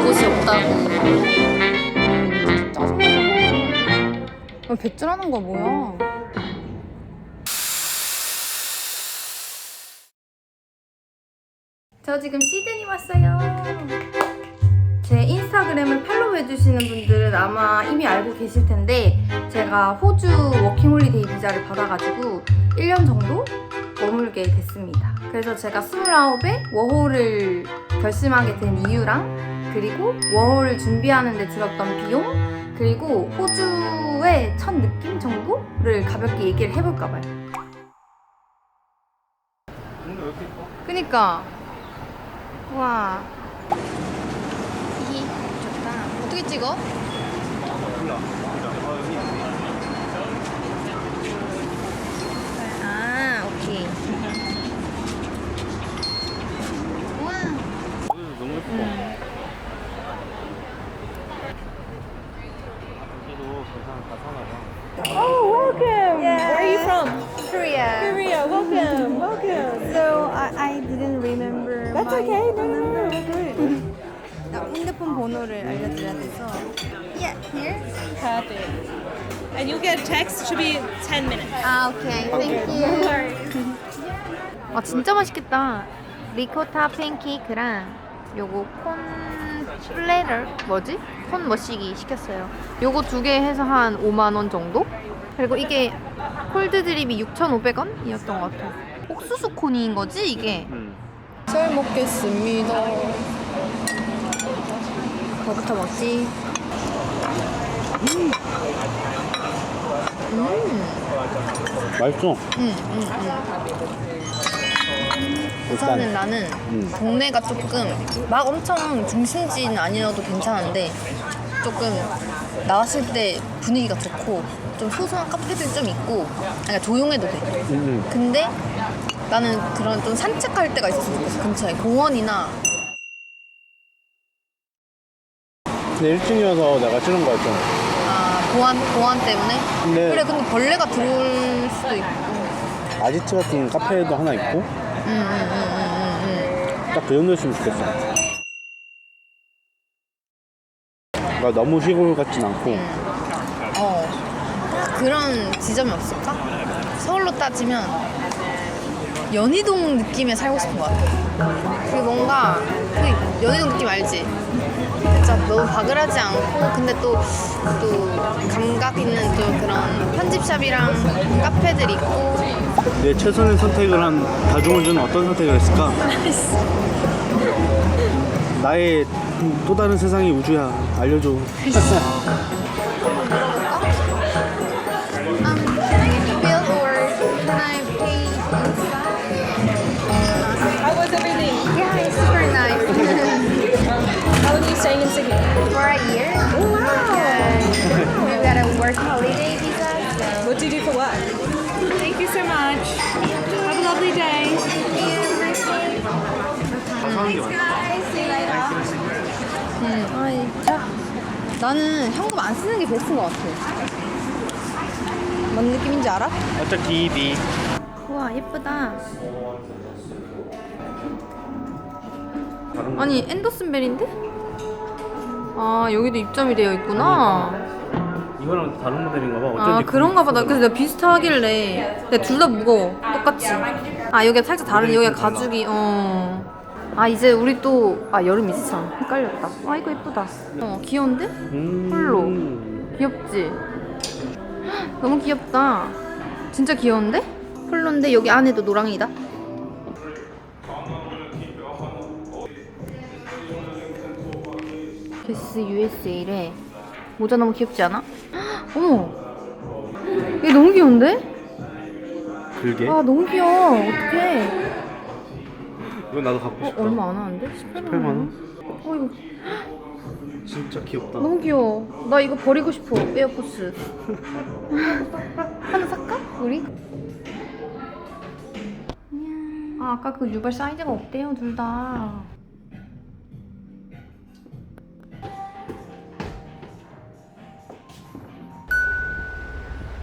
곳이 없다고. 짜증나잖아. 배틀하는 거 뭐야? 저 지금 시드니 왔어요. 제 인스타그램을 팔로우해주시는 분들은 아마 이미 알고 계실 텐데 제가 호주 워킹홀리데이 비자를 받아가지고 1년 정도 머물게 됐습니다. 그래서 제가 29에 워홀을 결심하게 된 이유랑 그리고 워홀을 준비하는 데 들었던 비용 그리고 호주의 첫 느낌 정도를 가볍게 얘기를 해볼까봐요. 그니까 와 좋다. 어떻게 찍어? 아 오케이. 우와 너무 예뻐. 여기도 세상 다 사나봐. Oh, welcome. Yeah. Where are you from? Korea. Korea. Welcome. Welcome. So I didn't remember. That's my okay. No, no, no. We're good. 나 핸드폰 번호를 알려드려야 돼서. Yeah, here. Perfect. And you'll get a text. Should be 10 minutes. 아 오케이. Thank No you. worries. 아 진짜 맛있겠다. 리코타 팬케이크랑 요거 콘 플레터 뭐지? 콘 머시기 시켰어요. 요거 두 개 해서 한 5만 원 정도? 그리고 이게 콜드 드립이 6,500원이었던 것 같아. 옥수수 콘인 거지 이게? 잘 먹겠습니다. 뭐부터 먹지? 맛있어. 우선은 나는 동네가 조금 막 엄청 중심지는 아니어도 괜찮은데 조금 나왔을 때 분위기가 좋고 좀 소소한 카페들 좀 있고 그러니까 조용해도 돼. 근데 나는 그런 좀 산책할 때가 있었으면 좋겠어. 근처에 공원이나. 근데 1층이어서 내가 싫은 거였잖아. 아 보안 때문에? 근데 그래 근데 벌레가 들어올 수도 있고. 아지트 같은 카페도 하나 있고 딱 그 정도였으면 좋겠어. 그러니까 너무 시골 같진 않고 그런 지점이 없을까? 서울로 따지면 연희동 느낌에 살고 싶은 것 같아. 그게 뭔가 그 연희동 느낌 알지? 진짜 너무 바글하지 않고 근데 또 감각 있는 또 그런 편집샵이랑 카페들 있고. 내 최선의 선택을 한 다중운전은 어떤 선택을 했을까? 나의 또 다른 세상이 우주야. 알려줘. Can I get the bill or can I pay inside? How was everything? Yeah, it's super nice. How long are you staying in Sydney? For a year. Oh, wow. We got a work holiday visa. So. What do you do for work? Thank you so much. Have a lovely day. Thanks, guys. See you later. 나는 현금 안 쓰는 게 베스트인 것 같아. 뭔 느낌인지 알아? 어차피 TV. 우와 예쁘다. 아니 앤더슨 벨인데? 아 여기도 입점이 되어 있구나. 이거랑 다른 모델인가 봐. 아 어쩐지 그런가 봐. 나 그래서 내가 비슷하길래. 근데 둘 다 무거워. 똑같이. 아 여기가 살짝 다른 여기가 가죽이 아 이제 우리 또 여름 있어. 헷갈렸다. 아 이거 예쁘다. 귀여운데? 홀로. 귀엽지? 너무 귀엽다. 진짜 귀여운데? 홀로인데 여기 안에도 노랑이다. 게스 USA래. 모자 너무 귀엽지 않아? 어머! 이게 너무 귀여운데? 글게? 아 너무 귀여워. 어떡해. 이거 나도 갖고 싶다. 얼마 안 하는데? 18만 원? 이거 진짜 귀엽다. 너무 귀여워. 나 이거 버리고 싶어. 에어포스. 하나 살까? 우리? 아까 그 유발 사이즈가 없대요 둘 다.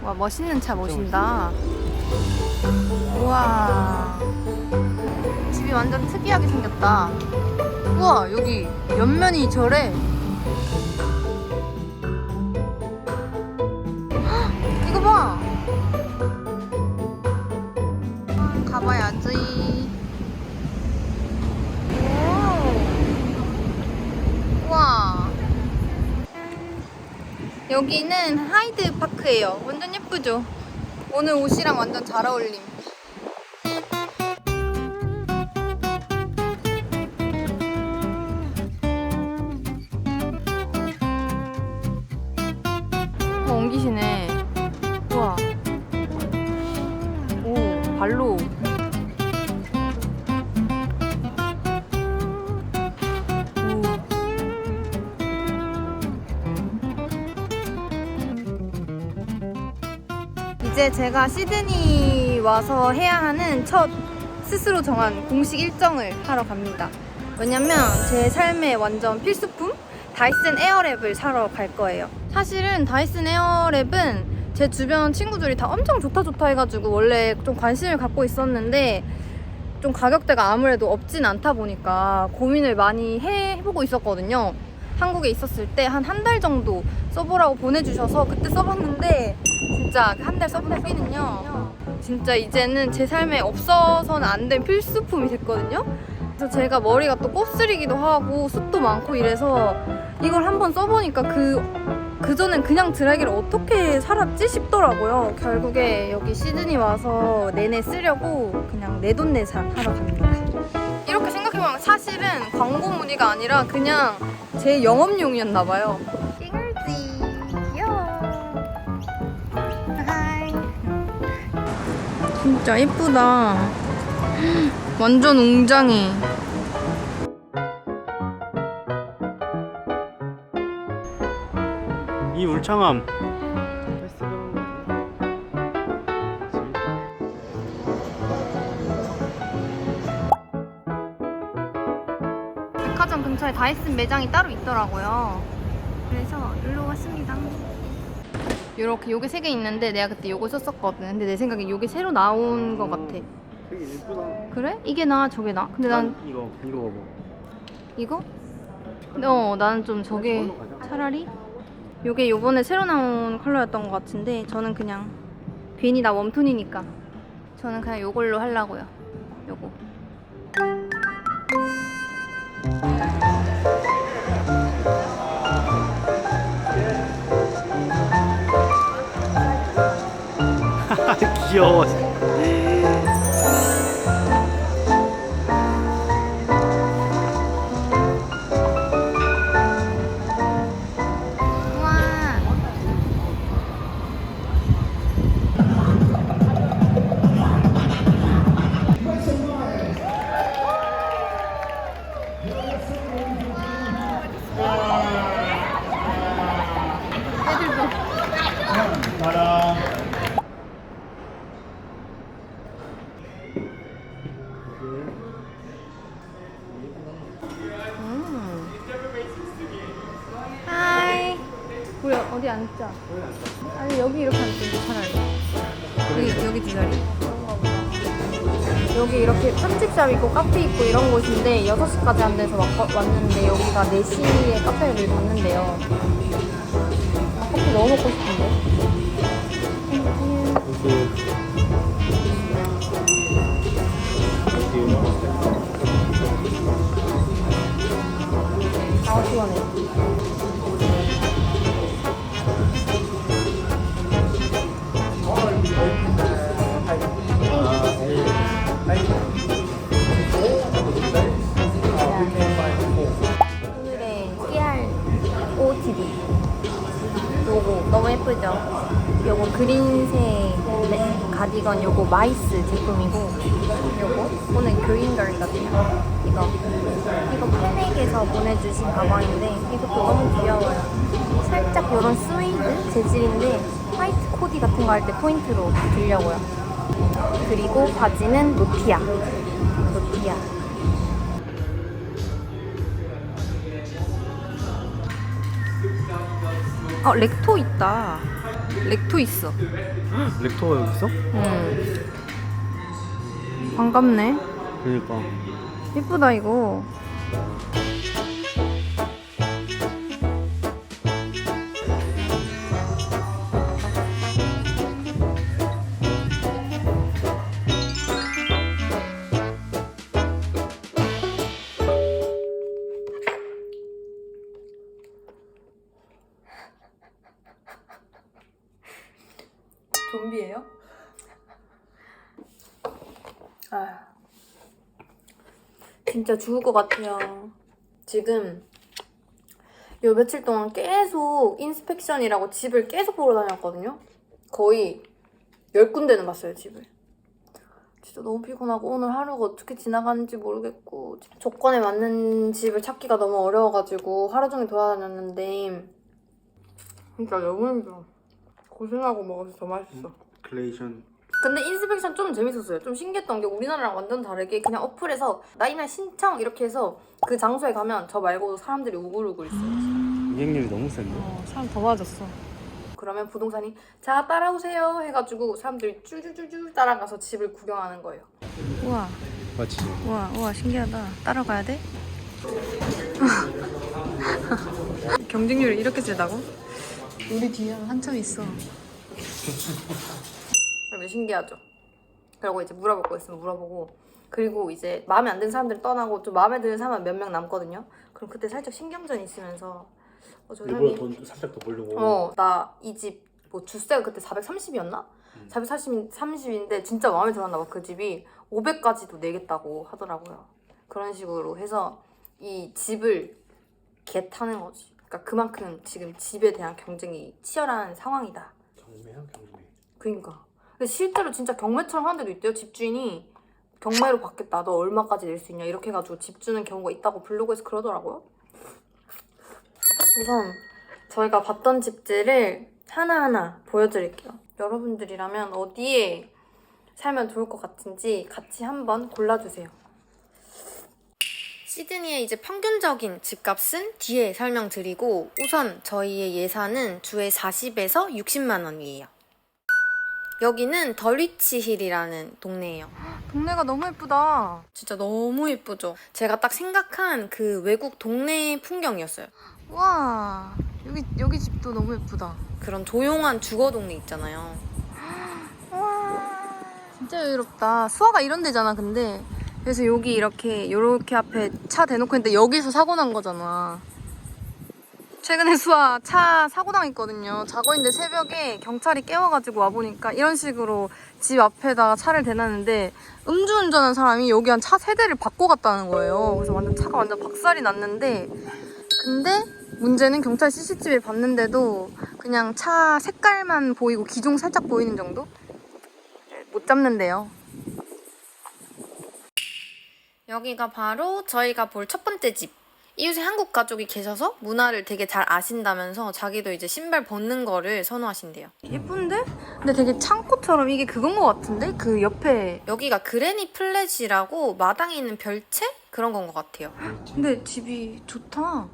와 멋있는 차 모신다. 우와 집이 완전 특이하게 생겼다. 우와, 여기 옆면이 저래. 헉, 이거 봐. 가봐야지. 오. 우와. 여기는 하이드 파크예요. 완전 예쁘죠? 오늘 옷이랑 완전 잘 어울림. 옮기시네. 우와. 오, 발로. 이제 제가 시드니 와서 해야 하는 첫 스스로 정한 공식 일정을 하러 갑니다. 왜냐면 제 삶의 완전 필수품 다이슨 에어랩을 사러 갈 거예요. 사실은 다이슨 에어랩은 제 주변 친구들이 다 엄청 좋다 해가지고 원래 좀 관심을 갖고 있었는데 좀 가격대가 아무래도 없진 않다 보니까 고민을 많이 해보고 있었거든요. 한국에 있었을 때 한 달 정도 써보라고 보내주셔서 그때 써봤는데 진짜 한 달 써본 후기는요, 진짜 이제는 제 삶에 없어서는 안 된 필수품이 됐거든요. 그래서 제가 머리가 또 곱슬이기도 하고 숱도 많고 이래서 이걸 한번 써보니까 그전엔 그냥 드라이기를 어떻게 살았지 싶더라고요. 결국에 여기 시드니 와서 내내 쓰려고 그냥 내돈내산 하러 갑니다. 이렇게 생각해보면 사실은 광고 문의가 아니라 그냥 제 영업용이었나봐요. 찡얼지 귀여워. 하이. 진짜 예쁘다. 완전 웅장해. 이 울창함. 백화점 근처에 다이슨 매장이 따로 있더라고요. 그래서 일로 왔습니다. 이렇게 요게 3개 있는데 내가 그때 요거 썼었거든. 근데 내 생각에 요게 새로 나온 거 같아. 되게 예쁘다. 그래? 이게 나 저게 나? 근데 난 이거 봐봐. 이거? 근데 나는 좀 저게 이걸로 가자. 차라리 요게 요번에 새로 나온 컬러였던 것 같은데 저는 그냥 괜히 나 웜톤이니까 저는 그냥 요걸로 하려고요. 요거. 귀여워. 우와. 하이. 우리 어디 앉자? 아니 여기 이렇게 앉자 차라리. 여기 두 자리. 여기 이렇게 편집샵 있고 카페 있고 이런 곳인데 6시까지 안 돼서 왔는데 여기가 4시에 카페를 닫는데요. 아, 커피 너무 먹고 싶은데. 아 시원해. 오늘의 깨알 OOTD 요거 너무 예쁘죠? 요거 그린색 가디건 요거 마이스 제품이고 요거 오늘 교인걸이거든요. 이거 팬에게서 보내주신 가방인데 이것도 너무 귀여워요. 살짝 요런 스웨이드 재질인데 화이트 코디 같은 거 할 때 포인트로 주려고요. 그리고 바지는 노티아. 렉토 있다. 렉토 있어. 렉터가 여기 있어? 반갑네. 그러니까. 예쁘다 이거. 좀비예요? 아, 진짜 죽을 것 같아요. 지금 요 며칠 동안 계속 인스펙션이라고 집을 계속 보러 다녔거든요. 거의 10군데는 봤어요, 집을. 진짜 너무 피곤하고 오늘 하루가 어떻게 지나가는지 모르겠고 조건에 맞는 집을 찾기가 너무 어려워가지고 하루 종일 돌아다녔는데 진짜 너무 힘들어. 고생하고 먹어서 더 맛있어. 클레이션. 근데 인스펙션 좀 재밌었어요. 좀 신기했던 게 우리나라랑 완전 다르게 그냥 어플에서 나이날 신청 이렇게 해서 그 장소에 가면 저 말고도 사람들이 우글우글 있어요. 이행률이 너무 센데. 사람 더 많아졌어. 그러면 부동산이 자 따라오세요 해가지고 사람들이 쭈쭈쭈쭈 따라가서 집을 구경하는 거예요. 우와, 맞지? 우와, 신기하다. 따라가야 돼? 경쟁률이 이렇게 세다고? 우리 뒤에 한참 있어. 그러면 신기하죠. 그리고 이제 물어볼 거 있으면 물어보고 그리고 이제 마음에 안 드는 사람들 떠나고 좀 마음에 드는 사람은 몇 명 남거든요. 그럼 그때 살짝 신경전이 있으면서 저 일부러 사람이 돈 살짝 더 벌려고. 나 이 집 뭐 주세가 그때 430이었나? 430인데 진짜 마음에 들었나 봐. 그 집이 500까지도 내겠다고 하더라고요. 그런 식으로 해서 이 집을 개 타는 거지. 그러니까 그만큼 지금 집에 대한 경쟁이 치열한 상황이다. 경매야 경매. 그러니까 근데 실제로 진짜 경매처럼 하는 데도 있대요. 집주인이 경매로 받겠다. 너 얼마까지 낼 수 있냐 이렇게 해가지고 집 주는 경우가 있다고 블로그에서 그러더라고요. 우선 저희가 봤던 집들을 하나하나 보여드릴게요. 여러분들이라면 어디에 살면 좋을 것 같은지 같이 한번 골라주세요. 시드니의 이제 평균적인 집값은 뒤에 설명드리고 우선 저희의 예산은 주에 40에서 60만 원이에요. 여기는 덜위치 힐이라는 동네예요. 동네가 너무 예쁘다. 진짜 너무 예쁘죠? 제가 딱 생각한 그 외국 동네 풍경이었어요. 우와, 여기 집도 너무 예쁘다. 그런 조용한 주거 동네 있잖아요. 우와, 진짜 여유롭다. 수아가 이런 데잖아, 근데. 그래서 여기 이렇게 앞에 차 대놓고 있는데 여기서 사고 난 거잖아. 최근에 수아 차 사고 당했거든요. 자고 있는데 새벽에 경찰이 깨워가지고 와보니까 이런 식으로 집 앞에다가 차를 대놨는데 음주운전한 사람이 여기 한 차 3대를 바꿔 갔다는 거예요. 그래서 차가 완전 박살이 났는데 근데 문제는 경찰 CCTV 봤는데도 그냥 차 색깔만 보이고 기종 살짝 보이는 정도? 못 잡는데요. 여기가 바로 저희가 볼 첫 번째 집. 이웃에 한국 가족이 계셔서 문화를 되게 잘 아신다면서 자기도 이제 신발 벗는 거를 선호하신대요. 예쁜데? 근데 되게 창고처럼 이게 그건 것 같은데? 그 옆에. 여기가 그레니 플랫이라고 마당에 있는 별채? 그런 건 것 같아요. 근데 집이 좋다.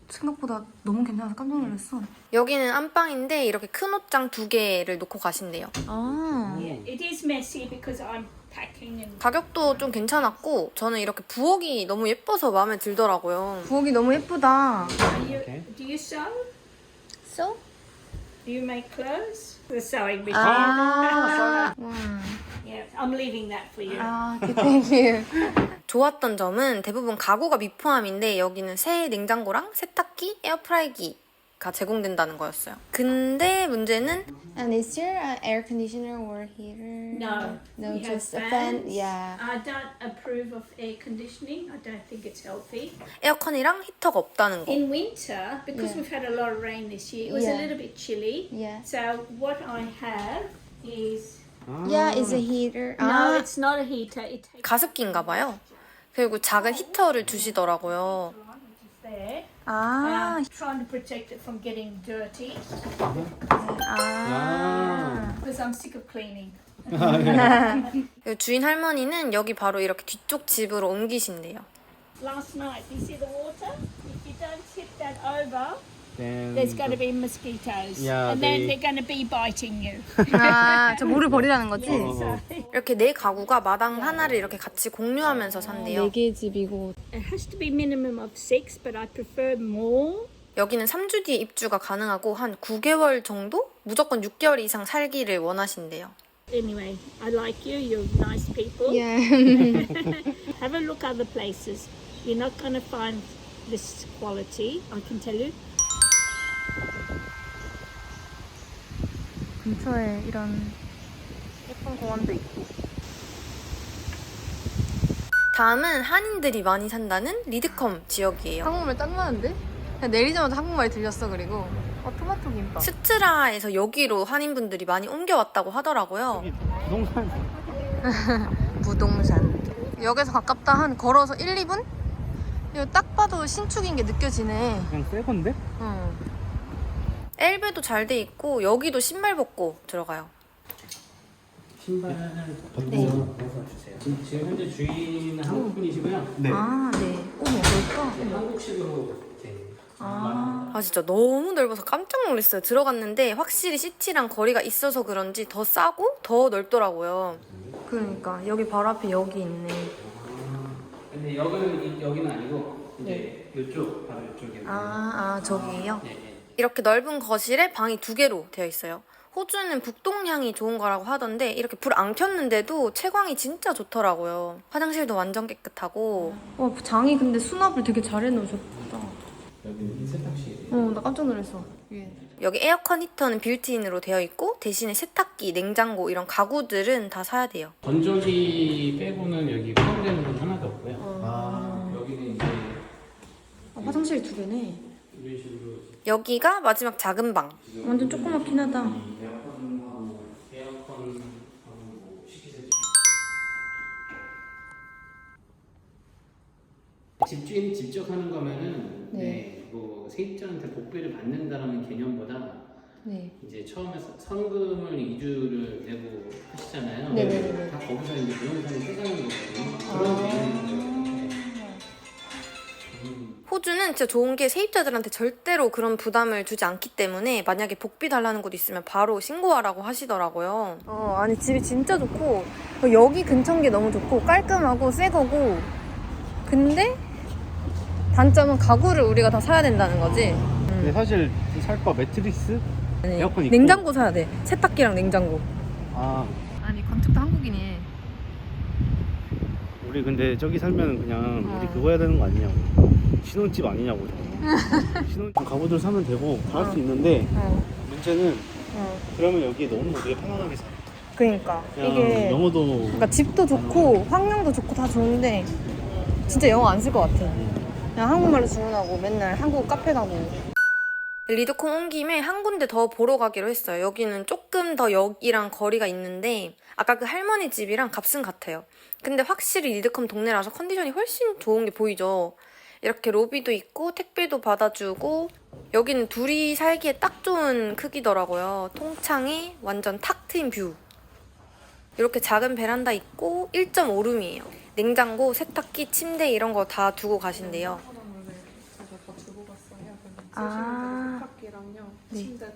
생각보다 너무 괜찮아서 깜짝 놀랐어. 여기는 안방인데 이렇게 큰 옷장 2개를 놓고 가신대요. Yeah, it is messy because I'm packing and 가격도 좀 괜찮았고 저는 이렇게 부엌이 너무 예뻐서 마음에 들더라고요. 부엌이 너무 예쁘다. do you sew? So? Do you make clothes? The sewing machine. 와. Yeah, I'm leaving that for you. thank you. 좋았던 점은 대부분 가구가 미포함인데 여기는 새 냉장고랑 세탁기, 에어프라이기가 제공된다는 거였어요. 근데 문제는 And is there an air conditioner or heater? No, No, we have just a fan. fans. Yeah. I don't approve of air conditioning. I don't think it's healthy. 에어컨이랑 히터가 없다는 거. In winter, because Yeah. we've had a lot of rain this year, it was a Yeah. little bit chilly. Yeah. So what I have is Yeah, it's a heater. no, it's not a heater. It takes 가습기인가 봐요. 그리고 작은 히터를 주시더라고요. which is there. 아, Trying to protect it from getting dirty 아. because I'm sick of cleaning. 그리고 주인 할머니는 여기 바로 이렇게 뒤쪽 집으로 옮기신대요. Last night, you see the water? If you don't tip that over, Then there's going to be mosquitoes. Yeah, and then they- they're going to be biting you. 저 물을 버리라는 거지? So 이렇게 네 가구가 마당 하나를 이렇게 같이 공유하면서 산대요. 4개의 집이고. it has to be minimum of 6, but I prefer more. 여기는 3주 뒤에 입주가 가능하고 한 9개월 정도? 무조건 6개월 이상 살기를 원하신대요. Anyway, I like you. You're nice people. Yeah. Have a look other places. You're not going to find this quality, I can tell you. 근처에 이런 예쁜 공원도 있고. 다음은 한인들이 많이 산다는 리드컴 지역이에요. 한국말 짱 많은데? 그냥 내리자마자 한국말이 들렸어. 그리고 토마토 김밥. 스트라에서 여기로 한인분들이 많이 옮겨왔다고 하더라고요. 여기 부동산. 부동산. 역에서 가깝다. 한 걸어서 1, 2분? 이거 딱 봐도 신축인 게 느껴지네. 그냥 새 건데? 응. 엘베도 잘 돼 있고 여기도 신발 벗고 들어가요. 신발은 벗어 주세요. 지금 현재 주인은 한국 분이시고요. 네. 아, 네. 어머, 뭘까? 한국식으로 이렇게 아, 진짜 너무 넓어서 깜짝 놀랐어요. 들어갔는데 확실히 시티랑 거리가 있어서 그런지 더 싸고 더 넓더라고요. 그러니까 여기 바로 앞에 여기 있네. 근데 여기는 아니고 이제 이쪽 바로 이쪽에. 저기요? 네. 이렇게 넓은 거실에 방이 2개로 되어 있어요. 호주는 북동향이 좋은 거라고 하던데 이렇게 불 안 켰는데도 채광이 진짜 좋더라고요. 화장실도 완전 깨끗하고. 장이 근데 수납을 되게 잘 해놓으셨다. 여기는 세탁실이에요. 나 깜짝 놀랐어. 여기 에어컨 히터는 빌트인으로 되어 있고 대신에 세탁기, 냉장고 이런 가구들은 다 사야 돼요. 건조기 빼고는 여기 포함되는 건 하나도 없고요. 여기는 이제 화장실 2개네. 이런 식으로 여기가 마지막 작은 방. 완전 조그맣긴 하다. 에어컨하고 식기세척. 집주인이 직접 하는 거면은 뭐 세입자한테 복비를 받는다라는 개념보다 이제 처음에 성금을 이주를 내고 하시잖아요. 네네네. 다 거기서 이제 비용상을 떼가는 거거든요. 그런 개념인 거예요. 호주는 진짜 좋은 게 세입자들한테 절대로 그런 부담을 주지 않기 때문에 만약에 복비 달라는 곳 있으면 바로 신고하라고 하시더라고요. 아니 집이 진짜 좋고 여기 근처인 게 너무 좋고 깔끔하고 새 거고 근데 단점은 가구를 우리가 다 사야 된다는 거지. 근데 사실 살 거 매트리스, 에어컨 있고. 냉장고 사야 돼. 세탁기랑 냉장고. 아니 건축도 한국인이. 우리 근데 저기 살면은 그냥 우리 그거 해야 되는 거 아니냐고. 신혼집 아니냐고. 신혼집 가구들 사면 되고 다 할 수 있는데 문제는 그러면 여기 너무 우리가 편안하게 살아. 그러니까 그냥 이게 영어도 그러니까 집도 좋고 환경도 좋고 다 좋은데 진짜 영어 안 쓸 것 같아. 그냥 한국말로 주문하고 맨날 한국 카페 가고. 리드콤 온 김에 한 군데 더 보러 가기로 했어요. 여기는 조금 더 역이랑 거리가 있는데 아까 그 할머니 집이랑 값은 같아요. 근데 확실히 리드콤 동네라서 컨디션이 훨씬 좋은 게 보이죠. 이렇게 로비도 있고 택배도 받아주고 여기는 둘이 살기에 딱 좋은 크기더라고요. 통창에 완전 탁 트인 뷰. 이렇게 작은 베란다 있고 1.5룸이에요. 냉장고, 세탁기, 침대 이런 거 다 두고 가신대요. 세탁기랑요, 네. 침대,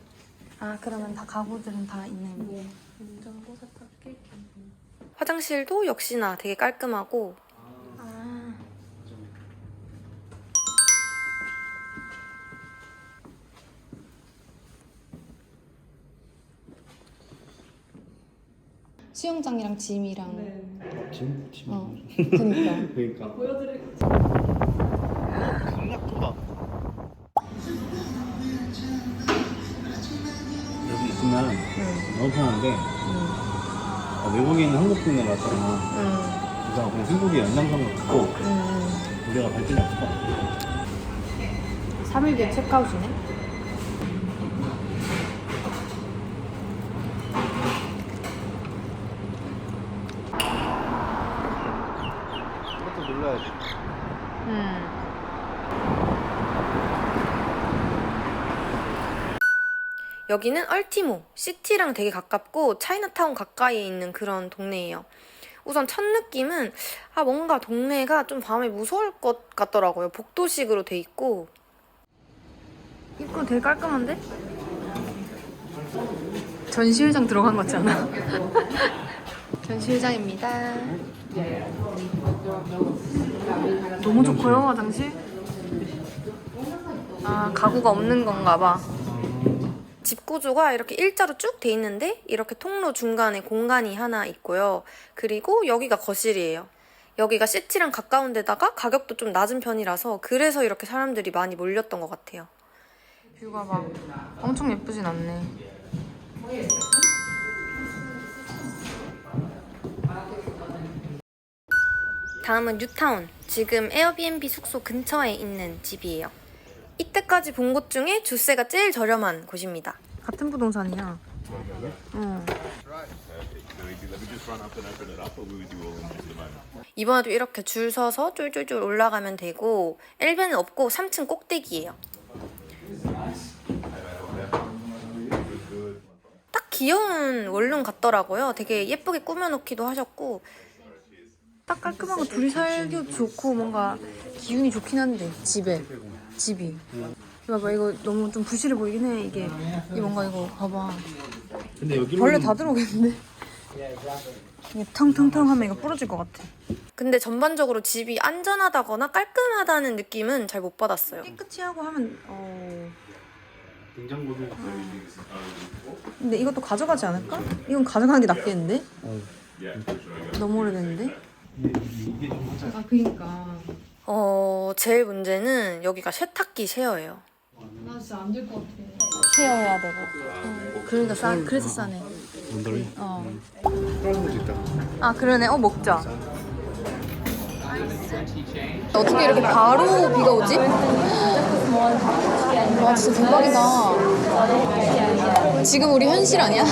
그러면 다 가구들은 다 있네요. 냉장고, 세탁기. 화장실도 역시나 되게 깔끔하고. 수영장이랑 짐이랑. 짐? 그니까. 그러니까. 보여드릴게요. 생각보다 여기 있으면 너무 편한데 외국인 한국 분들 왔잖아. 그래서 그냥 한국의 연장선을 갖고 우리가 발전이 없을 것 같아. 3일 뒤에 체크아웃이네. 이것도 눌러야지. 여기는 얼티모, 시티랑 되게 가깝고 차이나타운 가까이에 있는 그런 동네예요. 우선 첫 느낌은 뭔가 동네가 좀 밤에 무서울 것 같더라고요. 복도식으로 돼 있고. 입구 되게 깔끔한데? 전시회장 들어간 것 같지 않아? 전시회장입니다. 너무 좋고요, 화장실. 가구가 없는 건가 봐. 집 구조가 이렇게 일자로 쭉 돼 있는데 이렇게 통로 중간에 공간이 하나 있고요. 그리고 여기가 거실이에요. 여기가 시티랑 가까운 데다가 가격도 좀 낮은 편이라서 그래서 이렇게 사람들이 많이 몰렸던 것 같아요. 뷰가 막 엄청 예쁘진 않네. 다음은 뉴타운. 지금 에어비앤비 숙소 근처에 있는 집이에요. 이때까지 본 곳 중에 주세가 제일 저렴한 곳입니다. 같은 부동산이야. 이번에도 이렇게 줄 서서 쫄쫄쫄 올라가면 되고 엘베는 없고 3층 꼭대기예요. 딱 귀여운 원룸 같더라고요. 되게 예쁘게 꾸며놓기도 하셨고 딱 깔끔하고 둘이 살기도 좋고 뭔가 기운이 좋긴 한데 집이 봐봐 이거 너무 좀 부실해 보이긴 해. 이게 뭔가 이거 봐봐 근데 여기 벌레 다 들어오겠는데? 이게 텅텅텅 하면 이거 부러질 것 같아. 근데 전반적으로 집이 안전하다거나 깔끔하다는 느낌은 잘 못 받았어요. 깨끗이 하고 하면 냉장고도 근데 이것도 가져가지 않을까? 이건 가져가는 게 낫겠는데? 너무 오래됐는데? 이게 좀 하자. 아 그니까 제일 문제는 여기가 세탁기 쉐어예요. 나 진짜 안 될 것 같아. 쉐어해야 되고. 그러니까 그래서 싸네. 원더리? 어. 그런 것도 있다. 아 그러네. 먹자. 어떻게 이렇게 바로 비가 오지? 와 진짜 대박이다. 지금 우리 현실 아니야?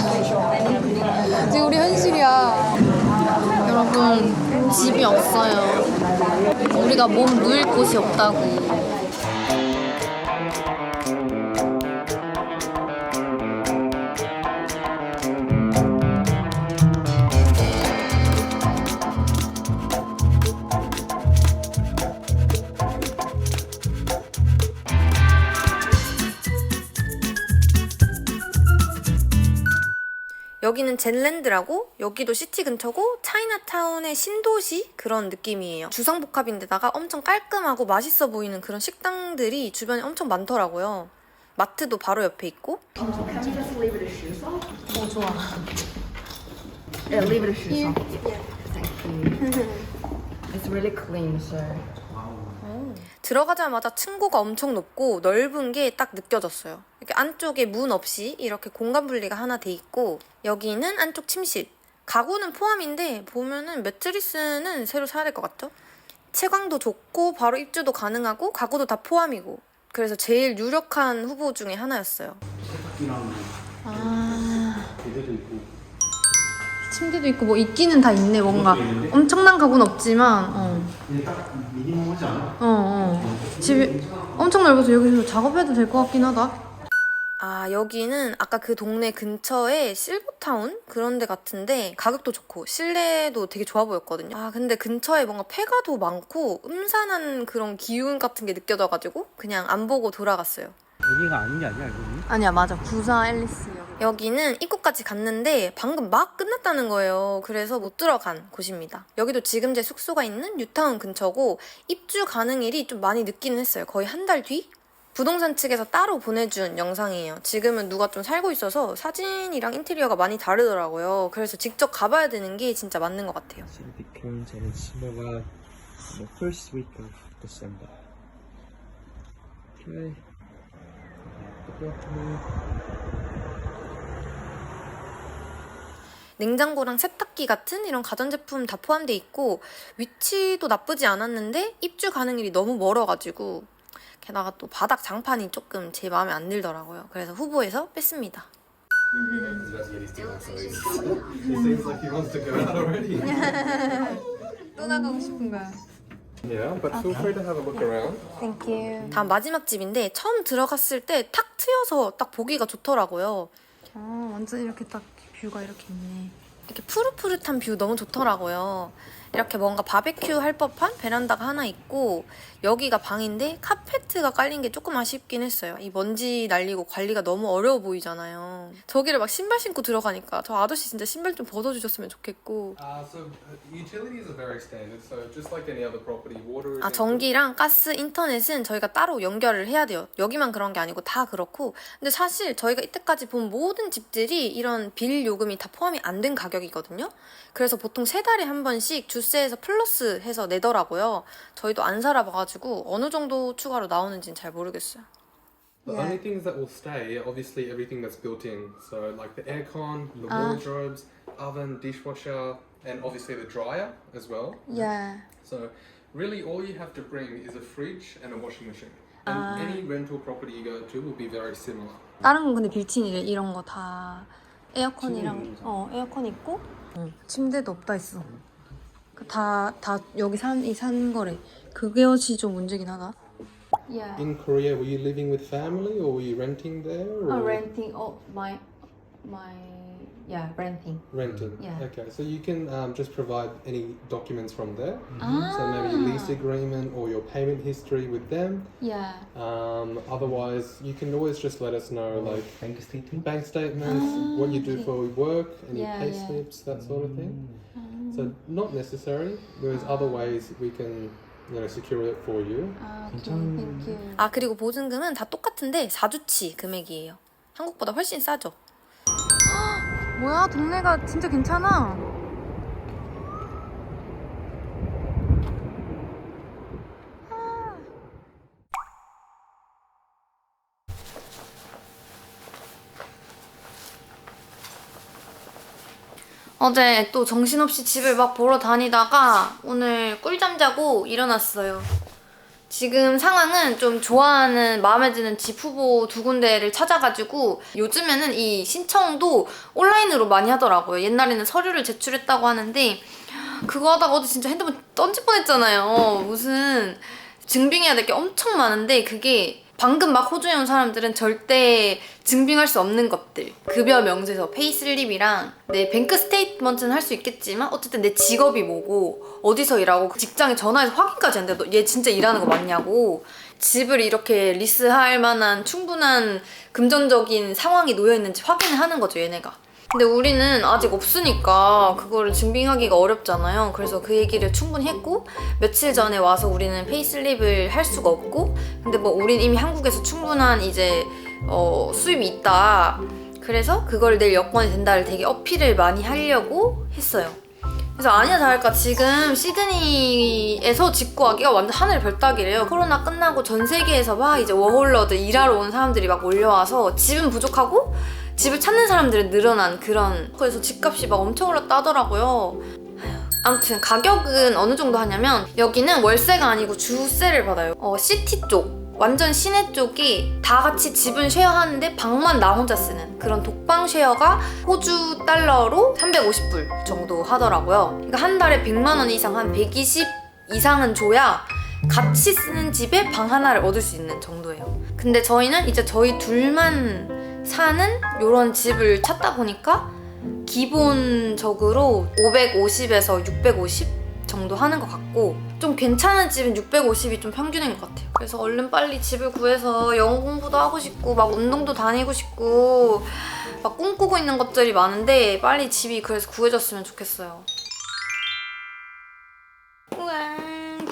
지금 우리 현실이야. 여러분 집이 없어요. 우리가 몸 누일 곳이 없다고. 여기는 젠랜드라고 여기도 시티 근처고 차이나타운의 신도시 그런 느낌이에요. 주상복합인데다가 엄청 깔끔하고 맛있어 보이는 그런 식당들이 주변에 엄청 많더라고요. 마트도 바로 옆에 있고. 좋아. Yeah, leave it a shoe song. Thank you. It's really clean, sir. 들어가자마자 층고가 엄청 높고 넓은 게 딱 느껴졌어요. 이렇게 안쪽에 문 없이 이렇게 공간 분리가 하나 돼 있고 여기는 안쪽 침실. 가구는 포함인데 보면은 매트리스는 새로 사야 될 것 같죠? 채광도 좋고 바로 입주도 가능하고 가구도 다 포함이고 그래서 제일 유력한 후보 중에 하나였어요. 세탁기랑 베개도 있고. 침대도 있고 뭐 있기는 다 있네. 뭔가 엄청난 가구는 없지만 근데 딱 미니멈하지 않아? 집이 엄청 넓어서 여기서 작업해도 될 것 같긴 하다. 아 여기는 아까 그 동네 근처에 실버타운 그런 데 같은데 가격도 좋고 실내도 되게 좋아 보였거든요. 아 근데 근처에 뭔가 폐가도 많고 음산한 그런 기운 같은 게 느껴져가지고 그냥 안 보고 돌아갔어요. 여기가 아닌 게 아니야, 알고 보니? 아니야 맞아 구사 앨리스 여기는 입구까지 갔는데 방금 막 끝났다는 거예요. 그래서 못 들어간 곳입니다. 여기도 지금 제 숙소가 있는 뉴타운 근처고 입주 가능일이 좀 많이 늦기는 했어요. 거의 한 달 뒤? 부동산 측에서 따로 보내준 영상이에요. 지금은 누가 좀 살고 있어서 사진이랑 인테리어가 많이 다르더라고요. 그래서 직접 가봐야 되는 게 진짜 맞는 것 같아요. Because 저는 치마가 the first week of December. Okay. 냉장고랑 세탁기 같은 이런 가전제품 다 포함돼 있고 위치도 나쁘지 않았는데 입주 가능일이 너무 멀어가지고 게다가 또 바닥 장판이 조금 제 마음에 안 들더라고요. 그래서 후보에서 뺐습니다. 또 나가고 싶은 거야. Yeah, but feel free to have a look around. Thank you. 다음 마지막 집인데 처음 들어갔을 때 탁 트여서 딱 보기가 좋더라고요. 아 완전 이렇게 딱 뷰가 이렇게 있네. 이렇게 푸릇푸릇한 뷰 너무 좋더라고요. 이렇게 뭔가 바베큐 할 법한 베란다가 하나 있고 여기가 방인데 카페트가 깔린 게 조금 아쉽긴 했어요. 이 먼지 날리고 관리가 너무 어려워 보이잖아요. 저기를 막 신발 신고 들어가니까 저 아저씨 진짜 신발 좀 벗어주셨으면 좋겠고. So utilities are very standard. So just like any other property, water. 아 전기랑 가스, 인터넷은 저희가 따로 연결을 해야 돼요. 여기만 그런 게 아니고 다 그렇고. 근데 사실 저희가 이때까지 본 모든 집들이 이런 빌 요금이 다 포함이 안 된 가격이거든요. 그래서 보통 3달에 한 번씩 주세에서 플러스 해서 내더라고요. 저희도 안 살아봐가지고 어느 정도 추가로 나오는지는 잘 모르겠어요. The Yeah. only things that will stay are obviously everything that's built in. So like the aircon, the Ah. wardrobes, oven, dishwasher, and obviously the dryer as well. Yeah. So really all you have to bring is a fridge and a washing machine. And any rental property you go to will be very similar. 다른 건 근데 빌트인이래. 이런 거 다 에어컨이랑 침대 있는 거. 에어컨 있고 침대도 없다 했어. 다 여기 산 거래. 그것이 좀 문제긴 하다. Yeah. In Korea, were you living with family or were you renting there? Or renting. My yeah, renting. renting. Yeah. Okay, so you can just provide any documents from there. Ah. So maybe your lease agreement or your payment history with them. Yeah. Otherwise, you can always just let us know, like Bank statement? bank statements, what you do for work, any Yeah, pay yeah. slips, that sort of thing. So not necessary. There's other ways we can, secure it for you. 아, 그리고 보증금은 다 똑같은데 4주치 금액이에요. 한국보다 훨씬 싸죠. 뭐야, 동네가 진짜 괜찮아. 어제 또 정신없이 집을 막 보러 다니다가 오늘 꿀잠 자고 일어났어요. 지금 상황은 좀 좋아하는 마음에 드는 집 후보 2군데를 찾아가지고 요즘에는 이 신청도 온라인으로 많이 하더라고요. 옛날에는 서류를 제출했다고 하는데 그거 하다가 어제 진짜 핸드폰 던질 뻔했잖아요. 무슨 증빙해야 될 게 엄청 많은데 그게 방금 막 호주에 온 사람들은 절대 증빙할 수 없는 것들, 급여 명세서, 페이슬립이랑 내 뱅크 스테이트먼트는 할 수 있겠지만 어쨌든 내 직업이 뭐고 어디서 일하고 그 직장에 전화해서 확인까지 하는데 너 얘 진짜 일하는 거 맞냐고, 집을 이렇게 리스할 만한 충분한 금전적인 상황이 놓여있는지 확인을 하는 거죠, 얘네가. 근데 우리는 아직 없으니까 그거를 증빙하기가 어렵잖아요. 그래서 그 얘기를 충분히 했고 며칠 전에 와서 우리는 페이슬립을 할 수가 없고, 근데 뭐 우린 이미 한국에서 충분한 이제 수입이 있다. 그래서 그걸 낼 여건이 된다를 되게 어필을 많이 하려고 했어요. 그래서 아니야 다를까 지금 시드니에서 집 구하기가 완전 하늘 별 따기래요. 코로나 끝나고 전 세계에서 막 이제 워홀러들 일하러 온 사람들이 막 몰려와서 집은 부족하고 집을 찾는 사람들은 늘어난 그런, 그래서 집값이 막 엄청 올랐다 하더라고요. 아무튼 가격은 어느 정도 하냐면 여기는 월세가 아니고 주세를 받아요. 시티 쪽, 완전 시내 쪽이 다 같이 집은 쉐어하는데 방만 나 혼자 쓰는 그런 독방 쉐어가 호주 달러로 350불 정도 하더라고요. 그러니까 한 달에 100만 원 이상, 한 120 이상은 줘야 같이 쓰는 집에 방 하나를 얻을 수 있는 정도예요. 근데 저희는 이제 저희 둘만 사는 이런 집을 찾다 보니까 기본적으로 550에서 650 정도 하는 것 같고, 좀 괜찮은 집은 650이 좀 평균인 것 같아요. 그래서 얼른 빨리 집을 구해서 영어 공부도 하고 싶고 막 운동도 다니고 싶고 막 꿈꾸고 있는 것들이 많은데 빨리 집이 그래서 구해졌으면 좋겠어요. 우와,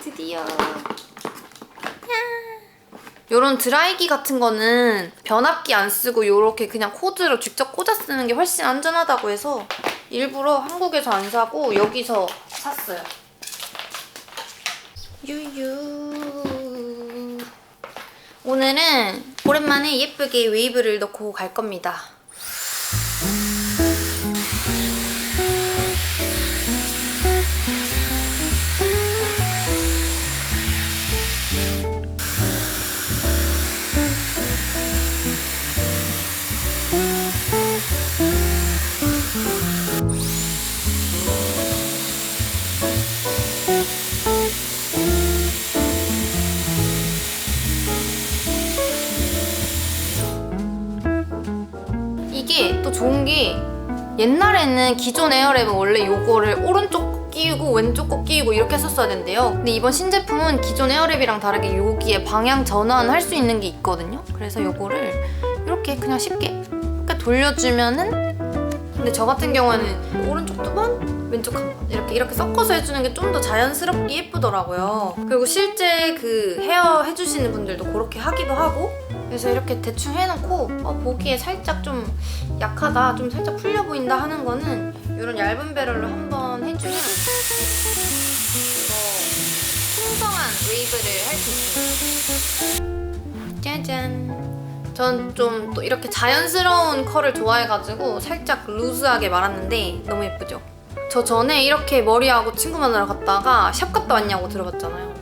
드디어. 요런 드라이기 같은 거는 변압기 안 쓰고 요렇게 그냥 코드로 직접 꽂아 쓰는 게 훨씬 안전하다고 해서 일부러 한국에서 안 사고 여기서 샀어요. 유유. 오늘은 오랜만에 예쁘게 웨이브를 넣고 갈 겁니다. 이게 또 좋은 게 옛날에는 기존 에어랩은 원래 요거를 오른쪽 꼭 끼우고 왼쪽 꼭 끼우고 이렇게 했었어야 된대요. 근데 이번 신제품은 기존 에어랩이랑 다르게 여기에 방향 전환할 수 있는 게 있거든요. 그래서 요거를 이렇게 그냥 쉽게 이렇게 돌려주면은, 근데 저 같은 경우에는 오른쪽 2번, 왼쪽 1번 이렇게 섞어서 해주는 게 좀 더 자연스럽게 예쁘더라고요. 그리고 실제 그 헤어 해주시는 분들도 그렇게 하기도 하고, 그래서 이렇게 대충 해놓고 보기에 살짝 좀 약하다, 좀 살짝 풀려 보인다 하는 거는 이런 얇은 배럴로 한번 해주면 풍성한 웨이브를 할 수 있습니다. 짜잔! 전 좀 또 이렇게 자연스러운 컬을 좋아해가지고 살짝 루즈하게 말았는데 너무 예쁘죠? 저 전에 이렇게 머리하고 친구 만나러 갔다가 샵 갔다 왔냐고 들어봤잖아요.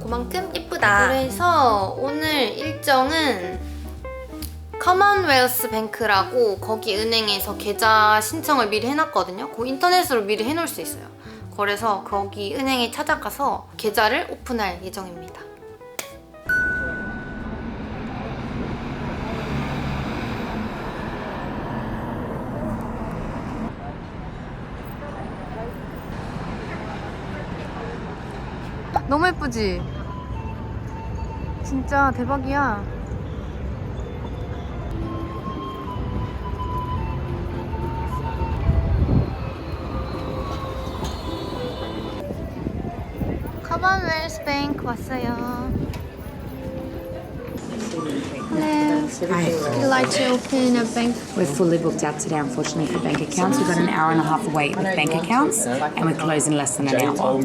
그만큼 예쁘다. 그래서 오늘 일정은 커먼웰스 뱅크라고 거기 은행에서 계좌 신청을 미리 해놨거든요. 그 인터넷으로 미리 해놓을 수 있어요. 그래서 거기 은행에 찾아가서 계좌를 오픈할 예정입니다. 너무 예쁘지? 진짜 대박이야. 커먼웰스 뱅크 왔어요. Hello. Hi. Would you like to open a bank? We're fully booked out today, unfortunately, for bank accounts. We've got an hour and a half wait with bank accounts, and we close in less than an hour.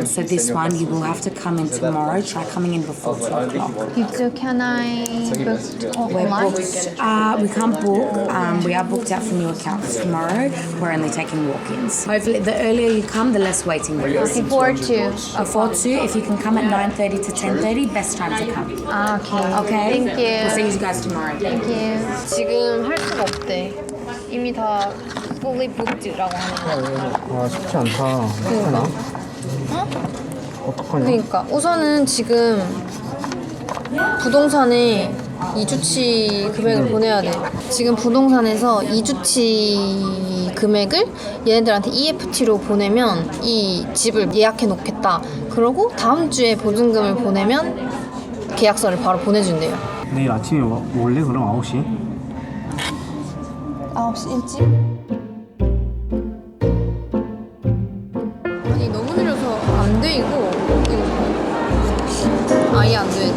So this one, you will have to come in tomorrow. Try coming in before 2 o'clock. So can I book We're online? booked. We can't book. We are booked out for new accounts tomorrow. We're only taking walk-ins. Hopefully, the earlier you come, the less waiting there is. Before 2. Before 2, if you can come at 9:30 to 10:30, best time to come. 아, okay. Okay? Thank you. We'll see you guys tomorrow. Thank you. 지금 할 수가 없대. 이미 다 fully booked라고 하는 거. 아 쉽지 않다. 그러니까. 어떡하냐? 그러니까 우선은 지금 부동산에 2주치 금액을 보내야 돼. 지금 부동산에서 2주치 금액을 얘네들한테 EFT로 보내면 이 집을 예약해 놓겠다. 그러고 다음 주에 보증금을 보내면 계약서를 바로 보내준대요. 내일 아침에 올래? 그럼 9시? 9시 일찍? 아니 너무 느려서 안 돼 이거 아예 안 돼.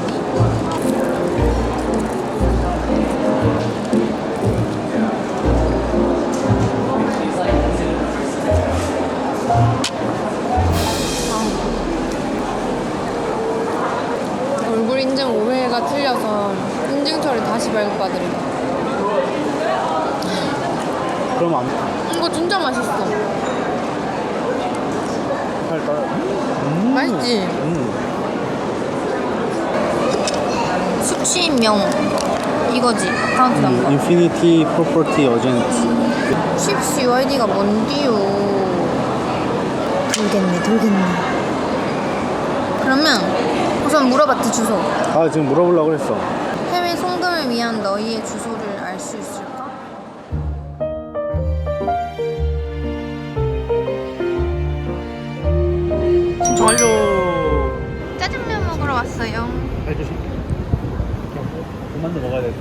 얼굴 인증 오해가 틀려서 인증서를 다시 발급받으래요. 그럼 안 이거 진짜 맛있어. 할까? 맛있지? 수취명 이거지 아카운트 넘버. 인피니티 프로퍼티 어젠트. 칩스 UID가 뭔디요? 돌겠네. 그러면 우선 물어봤지 주소. 아 지금 물어보려고 그랬어. 해외 송금을 위한 너희의 주소를 알 수 있을까? 신청 완료. 짜장면 먹으러 왔어요. 해주시. 그만도 먹어야 돼.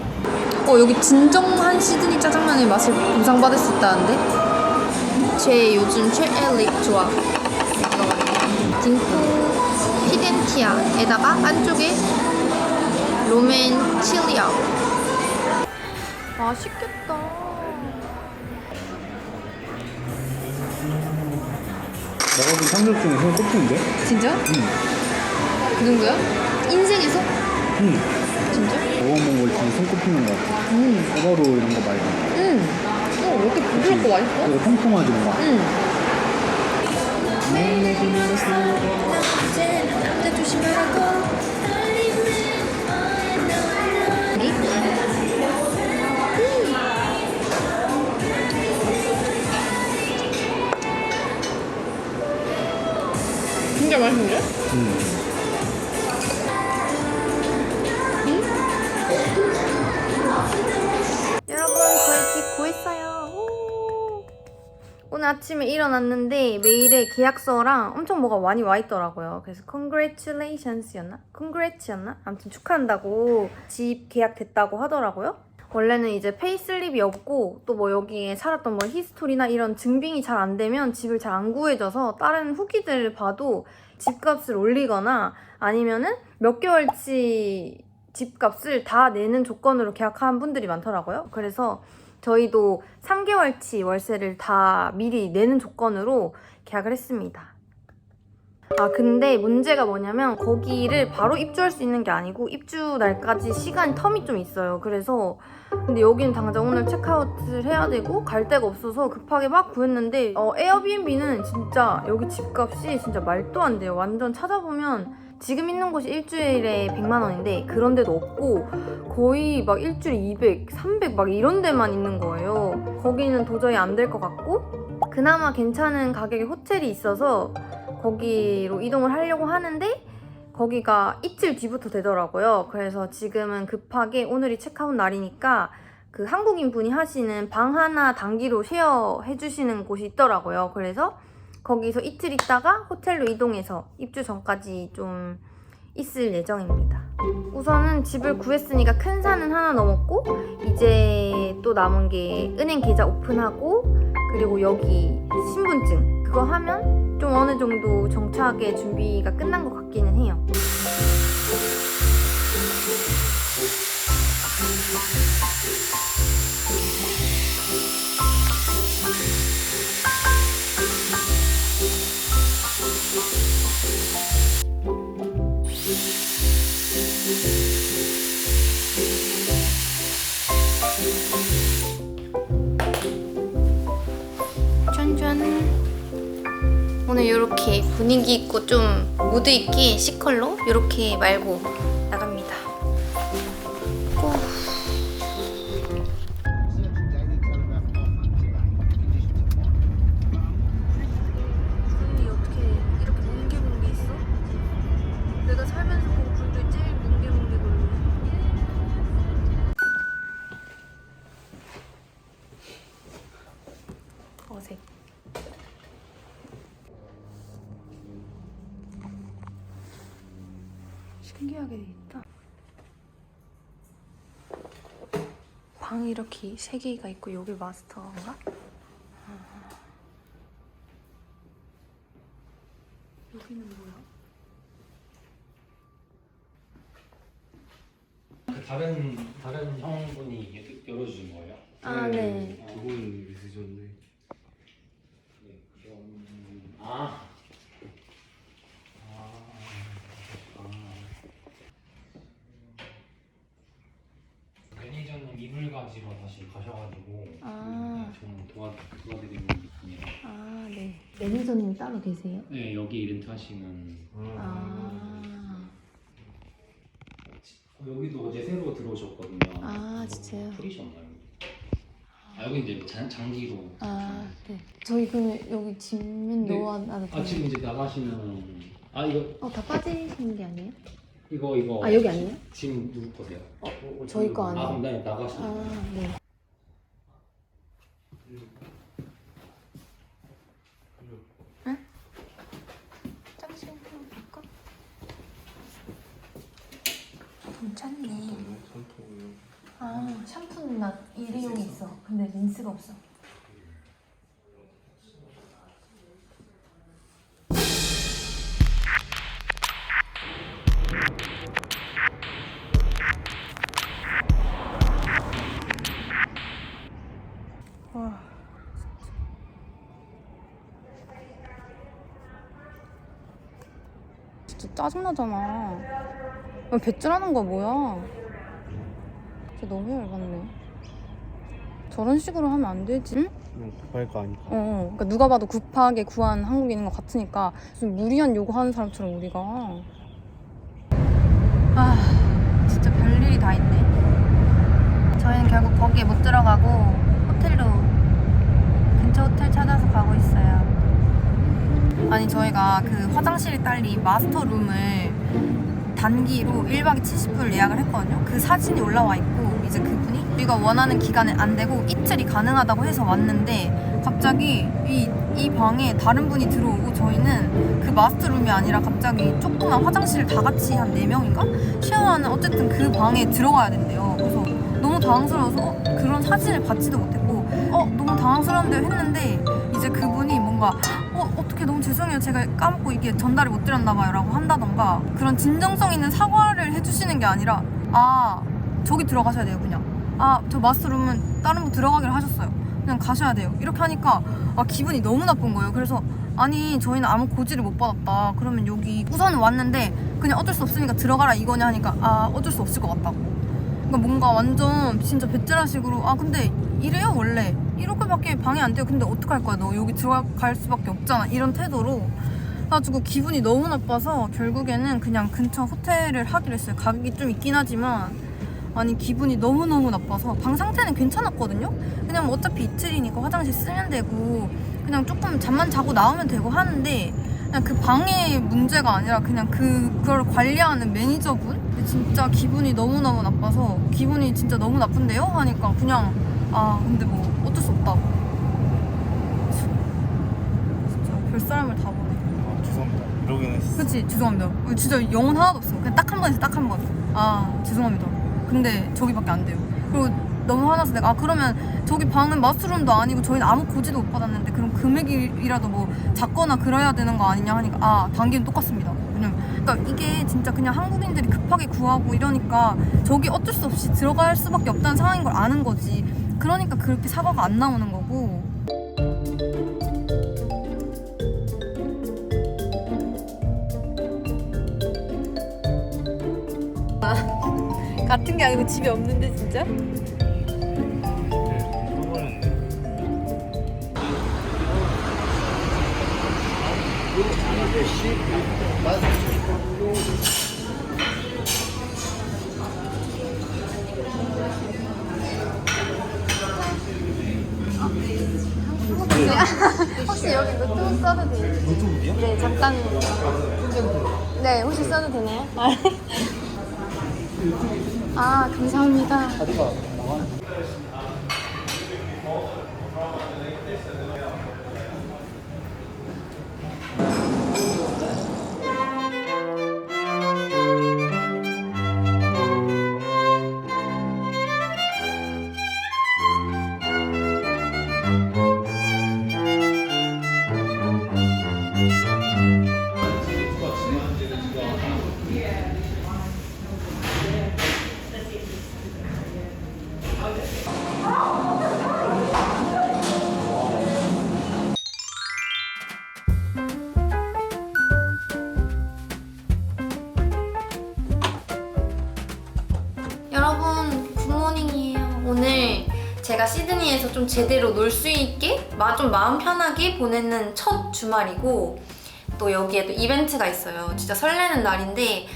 여기 진정한 시드니 짜장면의 맛을 보상받을 수 있다는데? 제 요즘 최애 립 조합 이거거든요. 딩코 피덴티아에다가 안쪽에 로맨 칠리아. 맛있겠다. 먹어본 삼겹 중에 제일 꼽히는데? 진짜? 그 정도야? 인생에서? 응. 진짜? 먹어본 걸 중에 손꼽히는 것 같아. 꼬바로 이런 거 말고. 왜 이렇게 부드럽고 맛있어? 이거 통통하지 뭔가. 진짜 맛있는데? 여러분 저희 집 구했어요. 오늘 아침에 일어났는데 메일에 계약서랑 엄청 뭐가 많이 와 있더라고요. 그래서 congratulations였나? congrats였나? 아무튼 축하한다고 집 계약됐다고 하더라고요. 원래는 이제 페이슬립이 없고 또 뭐 여기에 살았던 뭐 히스토리나 이런 증빙이 잘 안 되면 집을 잘 안 구해져서 다른 후기들을 봐도 집값을 올리거나 아니면은 몇 개월치 집값을 다 내는 조건으로 계약한 분들이 많더라고요. 그래서 저희도 3개월치 월세를 다 미리 내는 조건으로 계약을 했습니다. 아 근데 문제가 뭐냐면 거기를 바로 입주할 수 있는 게 아니고 입주 날까지 시간 텀이 좀 있어요. 그래서 근데 여기는 당장 오늘 체크아웃을 해야 되고 갈 데가 없어서 급하게 막 구했는데 에어비앤비는 진짜 여기 집값이 진짜 말도 안 돼요. 완전 찾아보면 지금 있는 곳이 일주일에 100만 원인데 그런 데도 없고 거의 막 일주일에 200, 300 막 이런 데만 있는 거예요. 거기는 도저히 안 될 것 같고 그나마 괜찮은 가격의 호텔이 있어서 거기로 이동을 하려고 하는데 거기가 이틀 뒤부터 되더라고요. 그래서 지금은 급하게 오늘이 체크아웃 날이니까 그 한국인 분이 하시는 방 하나 단기로 쉐어해 주시는 곳이 있더라고요. 그래서 거기서 이틀 있다가 호텔로 이동해서 입주 전까지 좀 있을 예정입니다. 우선은 집을 구했으니까 큰 산은 하나 넘었고 이제 또 남은 게 은행 계좌 오픈하고 그리고 여기 신분증 그거 하면 좀 어느 정도 정착의 준비가 끝난 것 같기는 해요. 짠짠. 오늘 이렇게 분위기 있고 좀 무드 있게 C컬러 이렇게 말고 나갑니다. 굴이 어떻게 이렇게 뭉게뭉게 있어? 내가 살면서 본 굴 중에 제일 뭉게뭉게 굴이야. 어색. 신기하게 돼 있다. 방이 이렇게 3개가 있고 여기 마스터인가? 여기는 뭐야? 다른 형분이 열어주신 거예요? 아 네. 두 분이 있으셨는데 매니저님 이불 가지러 다시 가셔가지고 저는 도와드리는 분이라. 아 네. 매니저님 따로 계세요? 네, 여기 이벤트 하시는. 여기도 어제 새로 들어오셨거든요. 아 진짜요? 풀이셨나요? 여기 이제 장기로. 네. 저희 그러면 여기 짐은 네. 넣어놔도 돼요? 지금 이제 나가시는. 이거. 다 빠지시는 게 아니에요? 이거. 여기 아니에요? 지금 누구 거세요? 저희 거 아니에요? 그럼 네, 나가시는. 네. 응? 잠시 한번 볼까? 괜찮네. 샴푸는 나 일회용이 있어. 근데 린스가 없어. 진짜 짜증나잖아. 배째라는 거야 뭐야? 진짜 너무 열받네. 저런 식으로 하면 안 되지? 응? 그냥 급할 거 아니까. 그러니까 누가 봐도 급하게 구한 한국인인 것 같으니까 무슨 무리한 요구하는 사람처럼 우리가. 진짜 별일이 다 있네. 저희는 결국 거기에 못 들어가고 호텔로 근처 호텔 찾아서 가고 있어요. 아니 저희가 그 화장실이 딸린 마스터룸을 단기로 1박에 70불 예약을 했거든요. 그 사진이 올라와 있고 이제 그분이 우리가 원하는 기간에 안 되고 이틀이 가능하다고 해서 왔는데 갑자기 이 방에 다른 분이 들어오고 저희는 그 마스터룸이 아니라 갑자기 조그만 화장실 다 같이 한 4명인가? 쉐어하는 어쨌든 그 방에 들어가야 된대요. 그래서 너무 당황스러워서 그런 사진을 받지도 못했고 너무 당황스러운데 했는데 이제 그분이 뭔가 어떻게 너무 죄송해요. 제가 까먹고 이게 전달을 못 드렸나 봐요 라고 한다던가 그런 진정성 있는 사과를 해주시는 게 아니라 저기 들어가셔야 돼요 그냥. 저 마스터룸은 다른 분 들어가기로 하셨어요. 그냥 가셔야 돼요. 이렇게 하니까 기분이 너무 나쁜 거예요. 그래서 아니 저희는 아무 고지를 못 받았다. 그러면 여기 우선은 왔는데 그냥 어쩔 수 없으니까 들어가라 이거냐 하니까 어쩔 수 없을 것 같다고. 그러니까 뭔가 완전 진짜 배째라식으로 근데 이래요 원래 이렇게밖에 방해 안 돼요. 근데 어떡할 거야 너 여기 들어갈 수밖에 없잖아 이런 태도로. 그래가지고 기분이 너무 나빠서 결국에는 그냥 근처 호텔을 하기로 했어요. 가격이 좀 있긴 하지만 아니 기분이 너무너무 나빠서 방 상태는 괜찮았거든요. 그냥 뭐 어차피 이틀이니까 화장실 쓰면 되고 그냥 조금 잠만 자고 나오면 되고 하는데 그냥 그 방의 문제가 아니라 그냥 그걸 관리하는 매니저분? 근데 진짜 기분이 너무너무 나빠서 기분이 진짜 너무 나쁜데요? 하니까 그냥 근데 뭐 어쩔 수 없다고. 진짜 별 사람을 다 보네. 죄송합니다. 이러기는 했어. 그치 죄송합니다. 진짜 영혼 하나도 없어. 그냥 딱 한 번 했어. 딱 한 번. 죄송합니다. 근데 저기밖에 안 돼요. 그리고 너무 화나서 내가 그러면 저기 방은 마스룸도 아니고 저희는 아무 고지도 못 받았는데 그럼 금액이라도 뭐 작거나 그래야 되는 거 아니냐 하니까 단계는 똑같습니다. 왜냐면 그러니까 이게 진짜 그냥 한국인들이 급하게 구하고 이러니까 저기 어쩔 수 없이 들어갈 수밖에 없다는 상황인 걸 아는 거지. 그러니까 그렇게 사과가 안 나오는 거고. 같은 게 아니고 집에 없는데 진짜? 혹시 여기 노트북 써도 돼요? 노트북이요? 네, 잠깐. 네, 혹시 써도 되나요? 감사합니다. 여러분 굿모닝이에요. 오늘 제가 시드니에서 좀 제대로 놀 수 있게 좀 마음 편하게 보내는 첫 주말이고 또 여기에 또 이벤트가 있어요. 진짜 설레는 날인데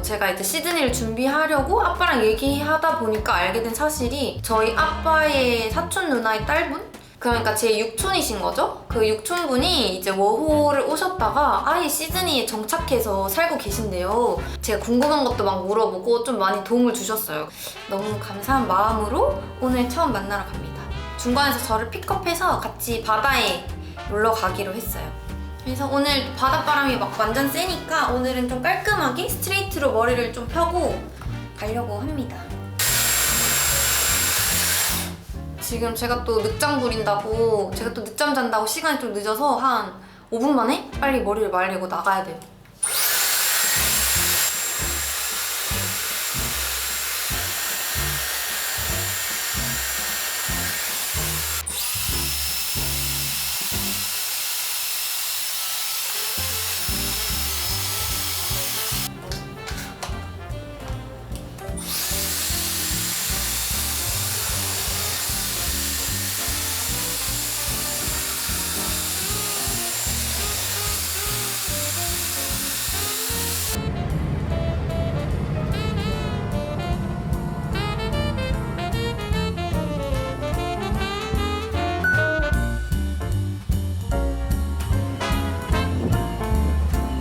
제가 이제 시드니를 준비하려고 아빠랑 얘기하다 보니까 알게 된 사실이 저희 아빠의 사촌 누나의 딸분? 그러니까 제 육촌이신 거죠? 그 육촌분이 이제 워홀을 오셨다가 아예 시드니에 정착해서 살고 계신데요. 제가 궁금한 것도 막 물어보고 좀 많이 도움을 주셨어요. 너무 감사한 마음으로 오늘 처음 만나러 갑니다. 중간에서 저를 픽업해서 같이 바다에 놀러 가기로 했어요. 그래서 오늘 바닷바람이 막 완전 세니까 오늘은 좀 깔끔하게 스트레이트로 머리를 좀 펴고 가려고 합니다. 지금 제가 또 늦장 부린다고 제가 또 늦잠 잔다고 시간이 좀 늦어서 한 5분 만에 빨리 머리를 말리고 나가야 돼요.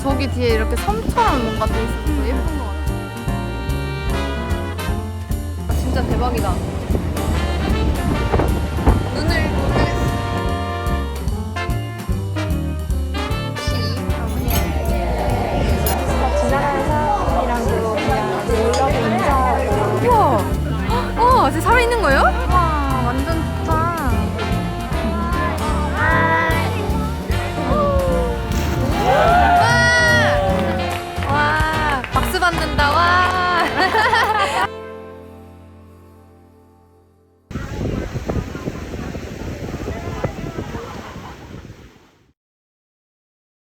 저기 뒤에 이렇게 섬처럼 뭔가 돼 있어서 예쁜 것 같아. 진짜 대박이다. 눈을 지나가는 사람이랑도 그냥 놀러고 인사하고. 우와! 쟤 살아있는 거예요?